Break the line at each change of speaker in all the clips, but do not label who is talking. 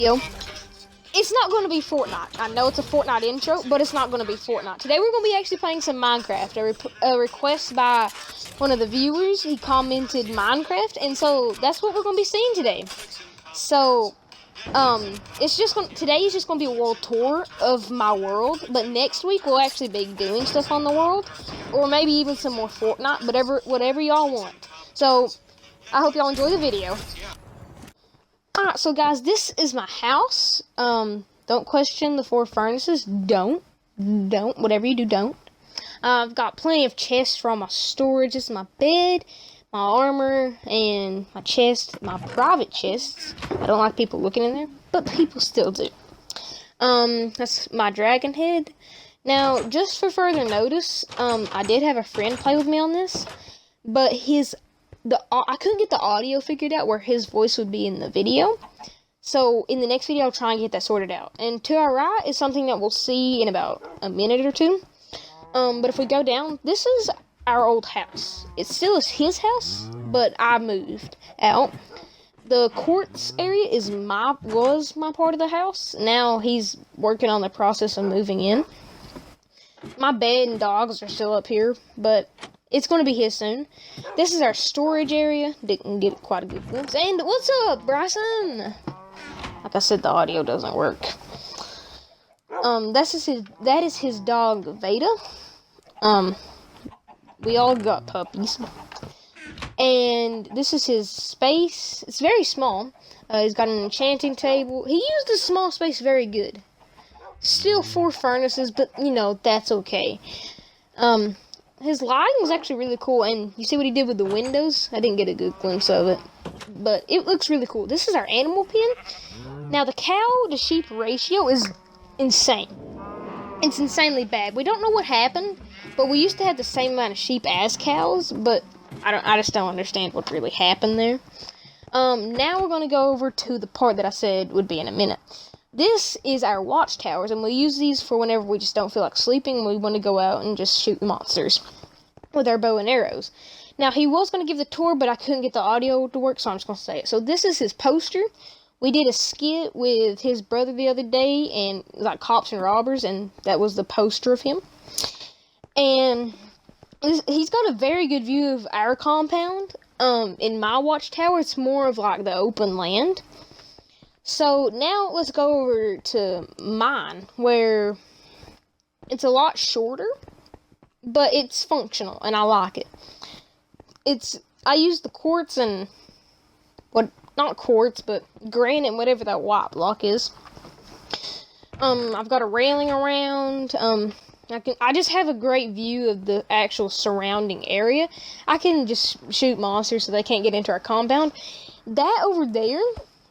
Yo, it's not going to be Fortnite. I know it's a Fortnite intro, but it's not going to be Fortnite. Today we're going to be actually playing some Minecraft. A request by one of the viewers. He commented Minecraft, and so that's what we're going to be seeing today. So, today is just going to be a world tour of my world, but next week we'll actually be doing stuff on the world, or maybe even some more Fortnite, whatever y'all want. So, I hope y'all enjoy the video. Alright, so guys, this is my house. Don't question the 4 furnaces. Don't. Whatever you do, don't. I've got plenty of chests for all my storage. This is my bed, my armor, and my chest, my private chests. I don't like people looking in there, but people still do. That's my dragon head. Now, just for further notice, I did have a friend play with me on this, but I couldn't get the audio figured out where his voice would be in the video. So in the next video, I'll try and get that sorted out. And to our right is something that we'll see in about a minute or two. But if we go down, this is our old house. It still is his house, but I moved out. The quartz area was my part of the house. Now he's working on the process of moving in. My bed and dogs are still up here, but it's going to be his soon. This is our storage area. Didn't get quite a good glimpse. And what's up, Bryson? Like I said, the audio doesn't work. That is his dog, Veda. We all got puppies. And this is his space. It's very small. He's got an enchanting table. He used the small space very good. Still 4 furnaces, but, that's okay. His lighting was actually really cool, and you see what he did with the windows? I didn't get a good glimpse of it, but it looks really cool. This is our animal pen. Now, the cow-to-sheep ratio is insane. It's insanely bad. We don't know what happened, but we used to have the same amount of sheep as cows, but I just don't understand what really happened there. Now we're going to go over to the part that I said would be in a minute. This is our watchtowers, and we use these for whenever we just don't feel like sleeping and we want to go out and just shoot monsters with our bow and arrows. Now, he was going to give the tour, but I couldn't get the audio to work, so I'm just going to say it. So this is his poster. We did a skit with his brother the other day, and like cops and robbers, and that was the poster of him. And he's got a very good view of our compound. In my watchtower, it's more of like the open land. So now let's go over to mine, where it's a lot shorter, but it's functional, and I like it. I use the quartz and, not quartz, but granite, whatever that white block is. I've got a railing around. I just have a great view of the actual surrounding area. I can just shoot monsters so they can't get into our compound. That over there,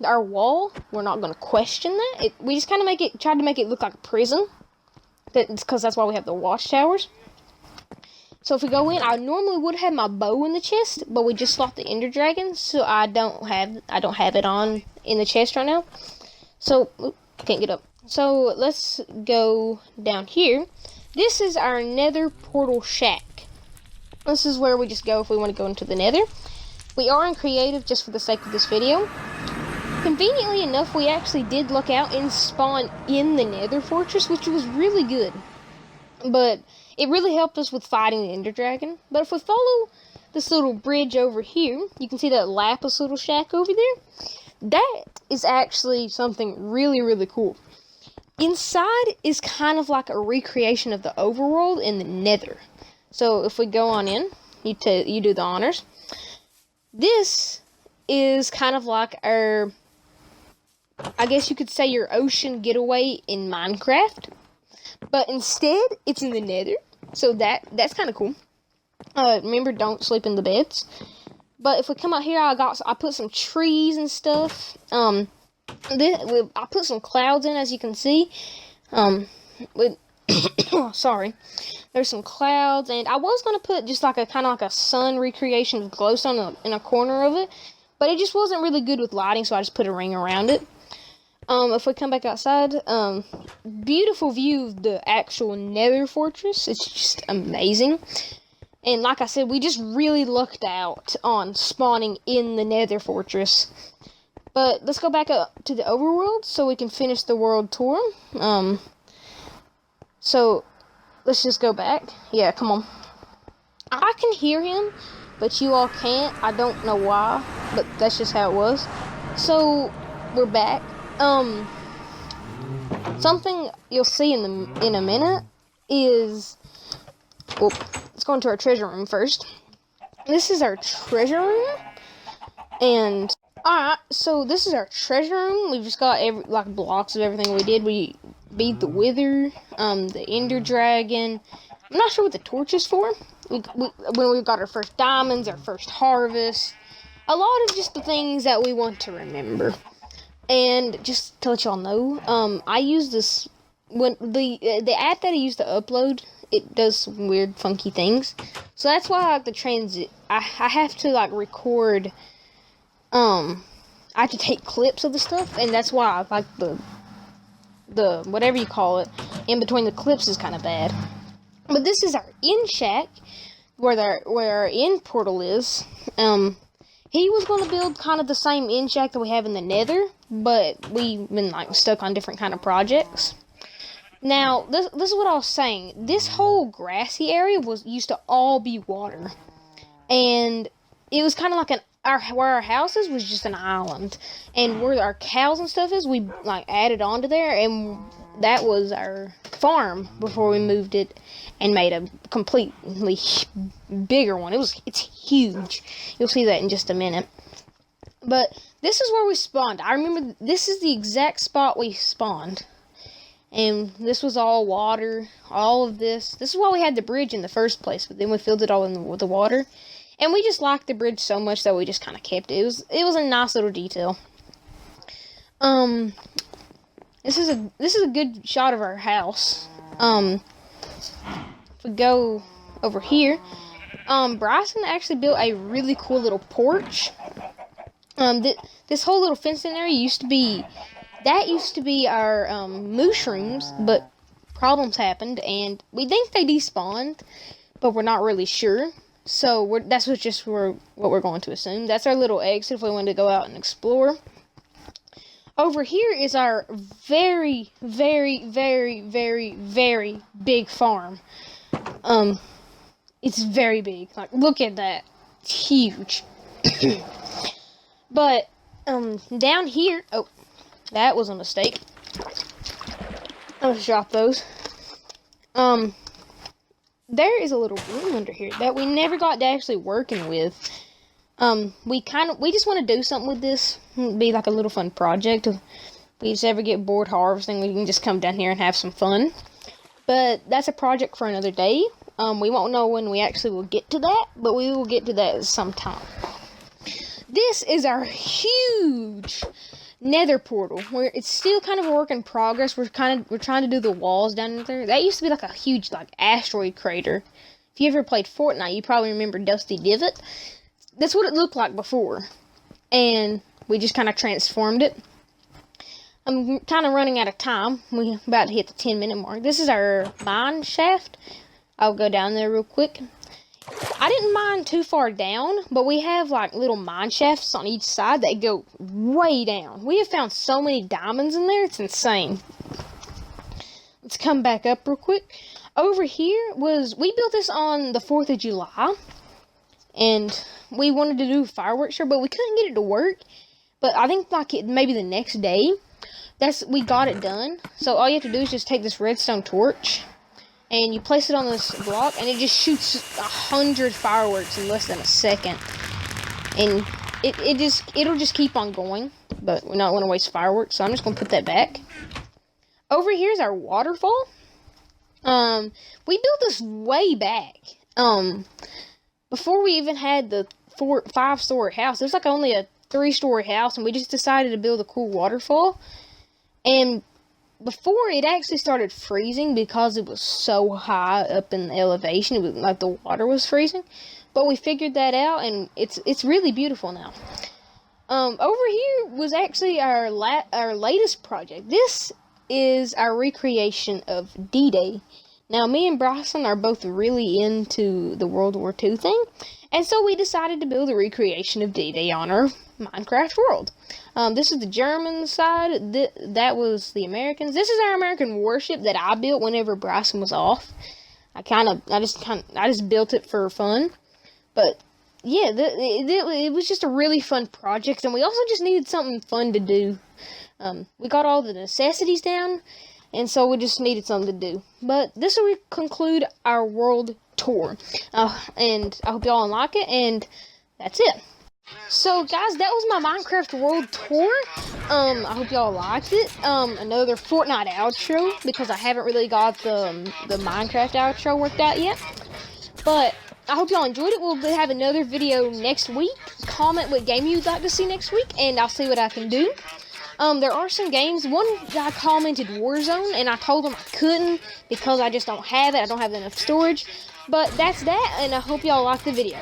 our wall, we're not going to question that. We just kind of tried to make it look like a prison. Because that's why we have the watchtowers. So if we go in, I normally would have my bow in the chest, but we just fought the Ender Dragon, so I don't have it on in the chest right now. So, can't get up. So let's go down here. This is our Nether portal shack. This is where we just go if we want to go into the Nether. We are in creative just for the sake of this video. Conveniently enough, we actually did look out and spawn in the Nether fortress, which was really good. But it really helped us with fighting the Ender Dragon. But if we follow this little bridge over here, you can see that Lapis little shack over there. That is actually something really, really cool. Inside is kind of like a recreation of the overworld in the Nether. So if we go on in, you do the honors. This is kind of like our, I guess you could say, your ocean getaway in Minecraft. But instead, it's in the Nether. So that's kind of cool. Remember, don't sleep in the beds. But if we come out here, I put some trees and stuff. I put some clouds in, as you can see. Sorry. There's some clouds, and I was going to put just like a sun recreation of glowstone in a corner of it. But it just wasn't really good with lighting, so I just put a ring around it. If we come back outside, beautiful view of the actual Nether fortress. It's just amazing. And like I said, we just really lucked out on spawning in the Nether fortress. But let's go back up to the overworld so we can finish the world tour. So let's just go back. Yeah, come on. I can hear him, but you all can't. I don't know why, but that's just how it was. So we're back. Something you'll see in a minute is, well, let's go into our treasure room first. This is our treasure room, and alright, so this is our treasure room. We've just got blocks of everything we did. We beat the Wither, the Ender Dragon. I'm not sure what the torch is for. When we got our first diamonds, our first harvest, a lot of just the things that we want to remember. And just to let y'all know, I use this when the app that I use to upload. It does some weird, funky things. So that's why I like the transit. I have to record. I have to take clips of the stuff, and that's why I like the whatever you call it in between the clips is kind of bad. But this is our inn shack, where our inn portal is. He was going to build kind of the same inn shack that we have in the Nether, but we've been stuck on different kind of projects. Now, this is what I was saying. This whole grassy area used to all be water, and it was kind of like where our house is was just an island, and where our cows and stuff is, we added onto there, and that was our farm before we moved it and made a completely bigger one. It's huge. You'll see that in just a minute. But this is where we spawned. I remember this is the exact spot we spawned. And this was all water, all of this. This is why we had the bridge in the first place, but then we filled it all with the water. And we just liked the bridge so much that we just kind of kept it. It was a nice little detail. This is a good shot of our house. If we go over here, Bryson actually built a really cool little porch. This whole little fenced-in area used to be our mushrooms, but problems happened, and we think they despawned, but we're not really sure. So that's what we're going to assume. That's our little exit if we want to go out and explore. Over here is our very, very, very, very, very big farm. It's very big. Look at that. It's huge. But, down here... Oh, that was a mistake. Let's drop those. There is a little room under here that we never got to actually working with. We just want to do something with this. It'd be like a little fun project. If we just ever get bored harvesting, we can just come down here and have some fun. But that's a project for another day. We won't know when we actually will get to that, but we will get to that sometime. This is our huge Nether portal, where it's still kind of a work in progress. We're trying to do the walls down there. That used to be like a huge asteroid crater. If you ever played Fortnite, you probably remember Dusty Divot. That's what it looked like before, and we just kind of transformed it. I'm kind of running out of time. We're about to hit the 10-minute mark. This is our mine shaft. I'll go down there real quick. I didn't mine too far down, but we have little mine shafts on each side that go way down. We have found so many diamonds in there, it's insane. Let's come back up real quick. Over here we built this on the 4th of July, and we wanted to do a fireworks show, but we couldn't get it to work. But I think maybe the next day, we got it done. So all you have to do is just take this redstone torch, and you place it on this block, and it just shoots 100 fireworks in less than a second. And it'll just keep on going, but we're not going to waste fireworks, so I'm just going to put that back. Over here is our waterfall. We built this way back. Before we even had the 5-story house. There's only a 3-story house, and we just decided to build a cool waterfall. And before it actually started freezing, because it was so high up in the elevation, it was the water was freezing. But we figured that out, and it's really beautiful now. Over here was actually our latest project. This is our recreation of D-Day. Now, me and Bryson are both really into the World War II thing, and so we decided to build a recreation of D-Day on our Minecraft world. This is the German side, that was the Americans. This is our American warship that I built whenever Bryson was off. I just built it for fun, but yeah, it was just a really fun project, and we also just needed something fun to do. We got all the necessities down, and so we just needed something to do. But this will conclude our world tour, and I hope y'all like it, and that's it. So guys, that was my Minecraft world tour. I hope y'all liked it. Another Fortnite outro, because I haven't really got the Minecraft outro worked out yet. But I hope y'all enjoyed it. We'll have another video next week. Comment what game you'd like to see next week, and I'll see what I can do. There are some games. One guy commented Warzone, and I told him I couldn't because I just don't have it. I don't have enough storage. But that's that, and I hope y'all like the video.